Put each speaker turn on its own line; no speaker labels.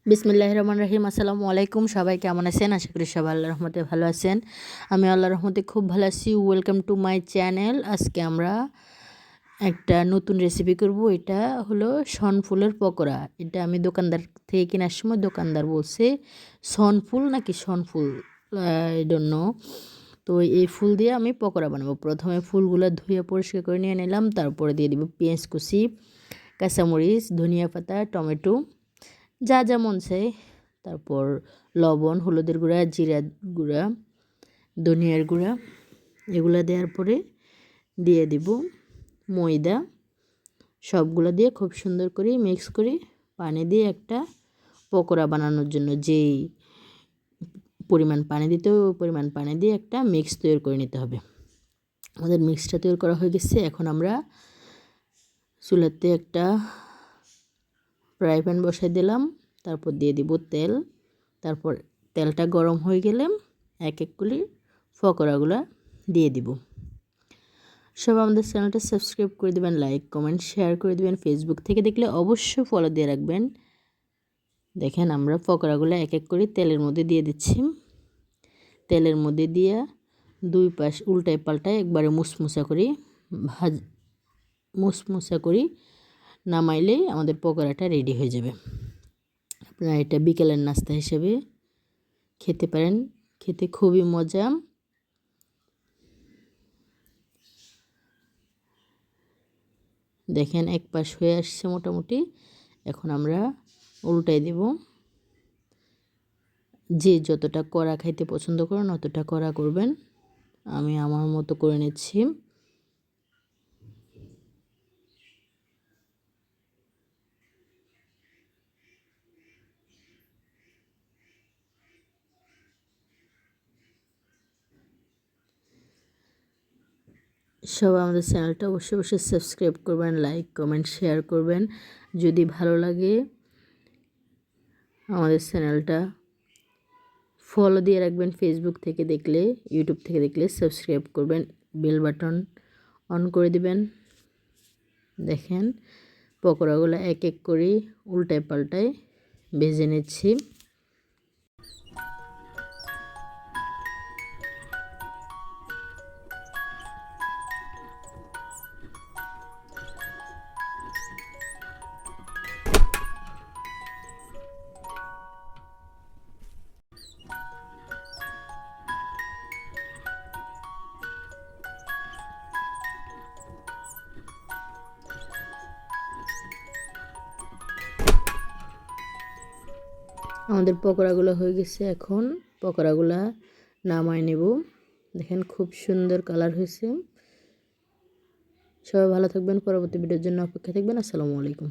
বিসমিল্লাহির রহমানির রহিম। আসসালামু আলাইকুম। সবাই কেমন আছেন? আশা করি সবাই আল্লাহর রহমতে ভালো আছেন। আমি আল্লাহর রহমতে খুব ভালো আছি। Welcome to my channel. আজকে আমরা একটা নতুন রেসিপি করব। এটা হলো শনফুলের পকোড়া। এটা আমি দোকানদার থেকে কেনার সময় দোকানদার বলছে শনফুল নাকি শনফুল, আই ডোন্ট নো। তো এই ফুল দিয়ে আমি পকোড়া বানাবো। প্রথমে ফুলগুলো ধুয়ে পরিষ্কার করে নিয়ে নিলাম। তারপরে দিয়ে দিব পেঁয়াজ কুচি, কাঁচামরিচ, ধনিয়া পাতা, টমেটো, যা যা মন চায়। তারপর লবণ, হলুদের গুঁড়া, জিরার গুঁড়া, ধনিয়ার গুঁড়া, এগুলো দেওয়ার পরে দিয়ে দিব ময়দা। সবগুলো দিয়ে খুব সুন্দর করে মিক্স করে পানি দিয়ে একটা পকোড়া বানানোর জন্য যেই পরিমাণ পানি দিতে হবে ওই পরিমাণ পানি দিয়ে একটা মিক্স তৈরি করে নিতে হবে। আমাদের মিক্সটা তৈরি করা হয়ে গেছে। এখন আমরা চুলাতে একটা ফ্রাই প্যান বসাই দিলাম। তারপর দিয়ে দিব তেল। তারপর তেলটা গরম হয়ে গেলে এক এক করে পকোড়াগুলো দিয়ে দিব। সব আমাদের চ্যানেলটা সাবস্ক্রাইব করে দেবেন, লাইক কমেন্ট শেয়ার করে দেবেন। ফেসবুক থেকে দেখলে অবশ্যই ফলো দিয়ে রাখবেন। দেখেন আমরা পকোড়াগুলো এক এক করে তেলের মধ্যে দিয়ে দিচ্ছি। তেলের মধ্যে দিয়ে দুই পাশ উল্টায় পাল্টায় একবারে মুসমুসা করি নামাইলেই আমাদের পকোড়াটা রেডি হয়ে যাবে। আপনারা এটা বিকেলের নাস্তা হিসেবে খেতে পারেন, খেতে খুবই মজা। দেখেন এক পাশ হয়ে আসছে মোটামুটি। এখন আমরা উল্টাই দেব। যে যতটা কড়া খাইতে পছন্দ করেন অতটা কড়া করবেন। আমি আমার মতো করে নিচ্ছি। সবাই আমাদের চ্যানেলটা অবশ্যই অবশ্যই সাবস্ক্রাইব করবেন, লাইক কমেন্ট শেয়ার করবেন। যদি ভালো লাগে আমাদের চ্যানেলটা ফলো দিয়ে রাখবেন। ফেসবুক থেকে দেখলে, ইউটিউব থেকে দেখলে সাবস্ক্রাইব করবেন, বেল বাটন অন করে দিবেন। দেখেন পকোড়াগুলো এক এক করে উল্টায় পাল্টায় ভেজে নিচ্ছি। আমাদের পকোড়াগুলো হয়ে গেছে। এখন পকোড়াগুলো নামায় নেব। দেখেন খুব সুন্দর কালার হয়েছে। সবাই ভালো থাকবেন, পরবর্তী ভিডিওর জন্য অপেক্ষা থাকবেন। আসসালামু আলাইকুম।